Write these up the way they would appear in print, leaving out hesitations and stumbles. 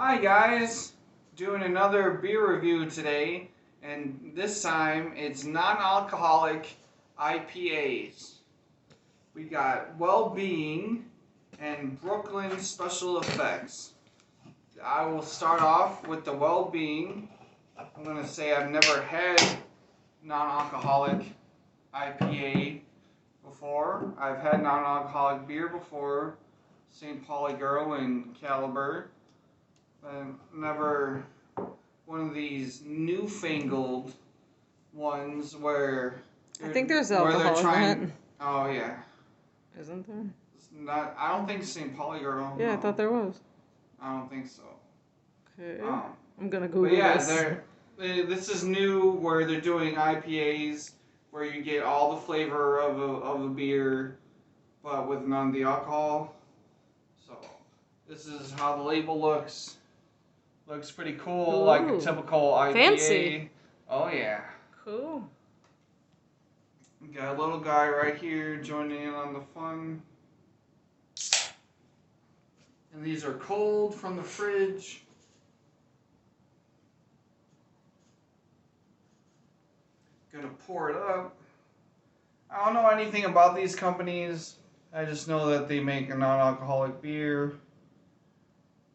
Hi guys, doing another beer review today, and this time it's non-alcoholic IPAs. We got Well-Being and Brooklyn Special Effects. I will start off with the Well-Being. I'm going to say I've never had non-alcoholic IPA before. I've had non-alcoholic beer before, St. Pauli Girl and Caliber. Never one of these newfangled ones where I think there's where they're alcohol trying. in that. Oh yeah, Isn't there? it's not. I don't think St. Pauli Girl. Yeah, No. I thought there was. I don't think so. Okay. Um, I'm gonna but Google yeah, this. this is new where they're doing IPAs where you get all the flavor of a beer, but with none of the alcohol. So this is how the label looks. Looks pretty cool, like a Ooh, typical IPA. fancy. Oh yeah. Cool. Got a little guy right here joining in on the fun. And these are cold from the fridge. Gonna pour it up. I don't know anything about these companies. I just know that they make a non-alcoholic beer.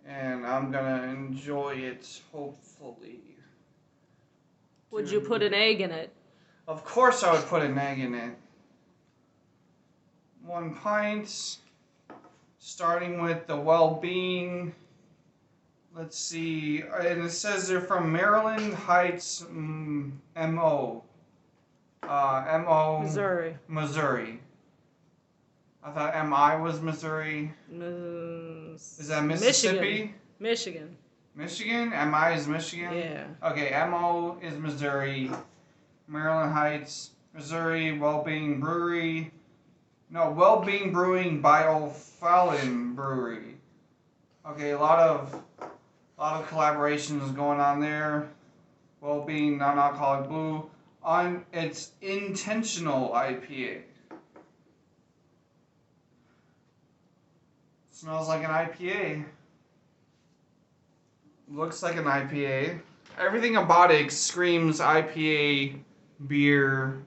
And I'm gonna enjoy it, hopefully. Would you put an egg in it? Of course I would put an egg in it. 1 pint. Starting with the Well-Being. Let's see. And it says they're from Maryland Heights, MO. MO. Missouri. Missouri. I thought MI was Missouri. Is that Mississippi? Michigan. Michigan? MI is Michigan? Yeah. Okay, MO is Missouri. Maryland Heights, Missouri. Well-Being Brewery. No, Well-Being Brewing Biofallon Brewery. Okay, a lot of collaborations going on there. Well-Being Non-Alcoholic Blue. It's intentional IPA. Smells like an IPA. Looks like an IPA. Everything about it screams IPA beer.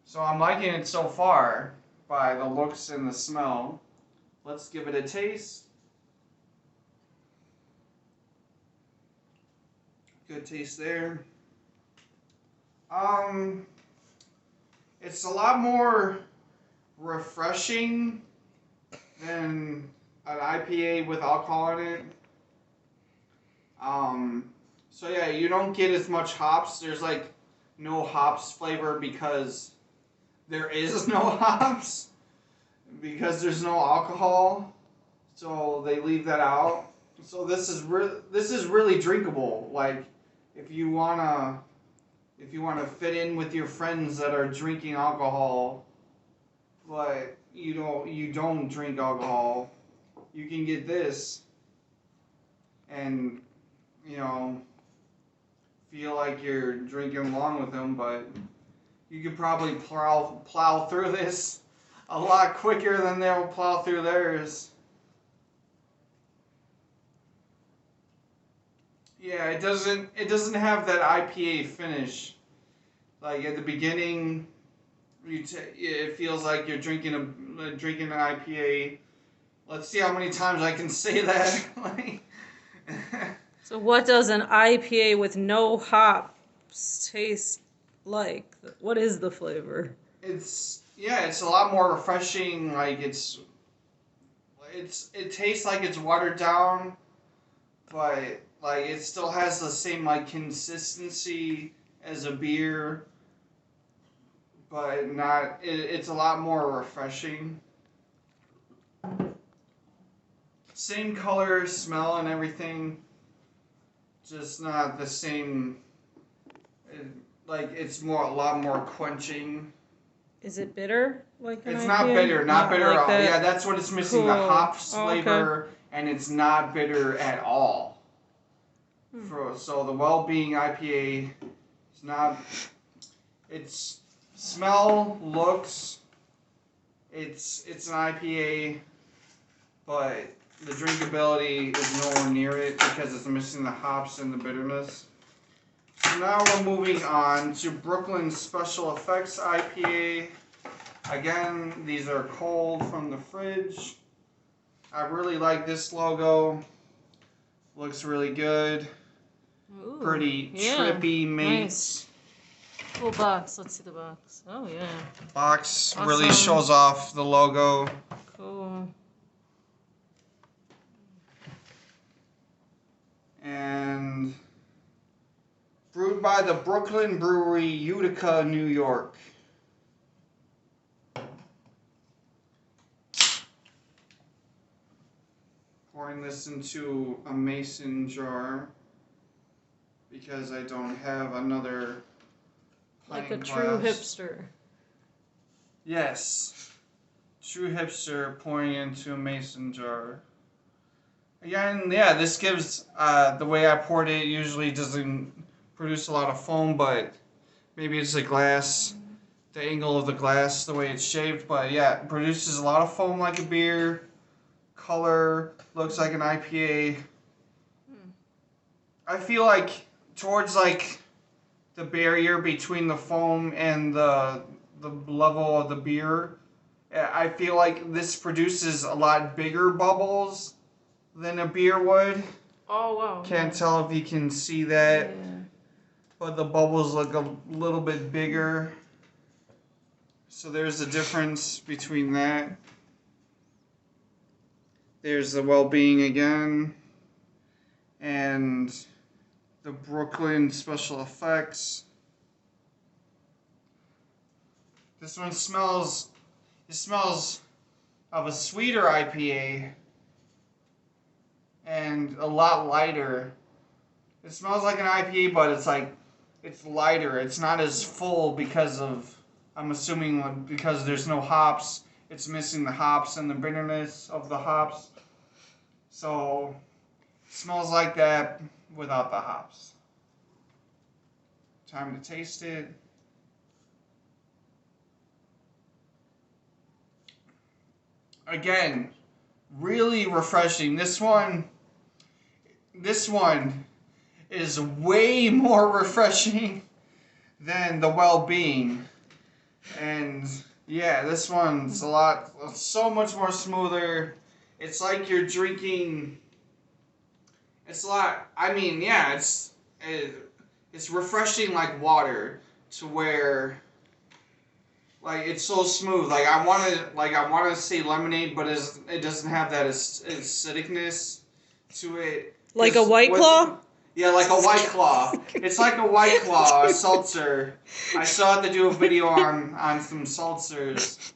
So I'm liking it so far by the looks and the smell. Let's give it a taste. Good taste there. It's a lot more refreshing than an IPA with alcohol in it. So yeah, you don't get as much hops. There's like no hops flavor because there is no hops because there's no alcohol. So they leave that out. So this is really drinkable. Like if you wanna fit in with your friends that are drinking alcohol, but you don't drink alcohol, you can get this and feel like you're drinking along with them, but you could probably plow through this a lot quicker than they'll plow through theirs. Yeah, it doesn't have that IPA finish. Like at the beginning, it feels like you're drinking an IPA. Let's see how many times I can say that. So what does an IPA with no hops taste like? What is the flavor? It's a lot more refreshing. Like it tastes like it's watered down, but like it still has the same like consistency as a beer, but not. It's a lot more refreshing. Same color, smell, and everything. Just not the same. It's a lot more quenching. Is it bitter? Like an It's IPA? not bitter, not bitter like at all. that? Yeah, that's what it's missing, Cool. the hops Oh, okay. flavor, and it's not bitter at all. So the Well-Being IPA is not. It's smell, looks. It's an IPA, but the drinkability is nowhere near it because it's missing the hops and the bitterness. So now we're moving on to Brooklyn Special Effects IPA. Again, these are cold from the fridge. I really like this logo. Looks really good. Ooh, Pretty yeah, trippy, mates. Nice. Cool box. Let's see the box. Oh, yeah. Box Awesome. really shows off the logo. Cool. And brewed by the Brooklyn Brewery, Utica, New York. Pouring this into a mason jar because I don't have another Like a pint true glass. hipster. Yes. True hipster pouring into a mason jar. Again, yeah, this gives, the way I poured it usually doesn't produce a lot of foam, but maybe it's the glass, the angle of the glass, the way it's shaped, but yeah, it produces a lot of foam like a beer. Color looks like an IPA. I feel like towards like the barrier between the foam and the level of the beer, I feel like this produces a lot bigger bubbles than a beer would. Oh, wow. Can't tell if you can see that, Yeah. but the bubbles look a little bit bigger. So there's a difference between that. There's the Well-Being again. And the Brooklyn Special Effects. This one smells of a sweeter IPA and a lot lighter. It smells like an IPA, but it's lighter. It's not as full because I'm assuming because there's no hops. It's missing the hops and the bitterness of the hops. So it smells like that without the hops. Time to taste it. Again, really refreshing. This one is way more refreshing than the Well-Being. And yeah, this one's so much more smoother. It's like you're drinking, it's refreshing like water to where, like, it's so smooth. Like I want to say lemonade, but it doesn't have that acidicness to it. Like a White Claw? Yeah, like a White Claw. It's like a White Claw, a seltzer. I still have to do a video on some seltzers.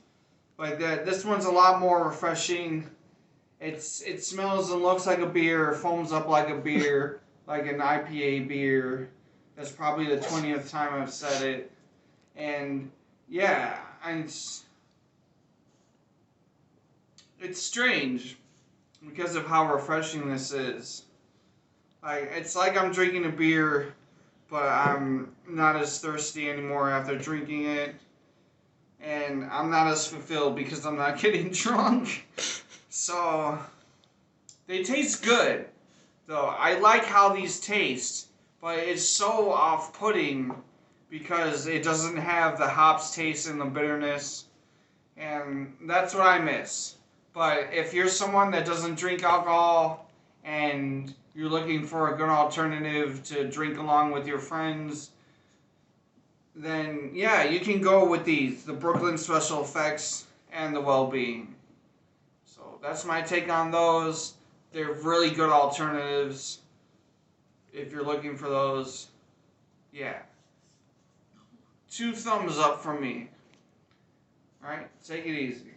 But this one's a lot more refreshing. It smells and looks like a beer, foams up like a beer, like an IPA beer. That's probably the 20th time I've said it. And yeah, it's strange because of how refreshing this is. It's like I'm drinking a beer, but I'm not as thirsty anymore after drinking it. And I'm not as fulfilled because I'm not getting drunk. So, they taste good, though. I like how these taste, but it's so off-putting because it doesn't have the hops taste and the bitterness, and that's what I miss. But if you're someone that doesn't drink alcohol and you're looking for a good alternative to drink along with your friends, then yeah, you can go with these, the Brooklyn Special Effects and the Well-Being. So that's my take on those. They're really good alternatives if you're looking for those. Yeah. 2 thumbs up from me. Alright, take it easy.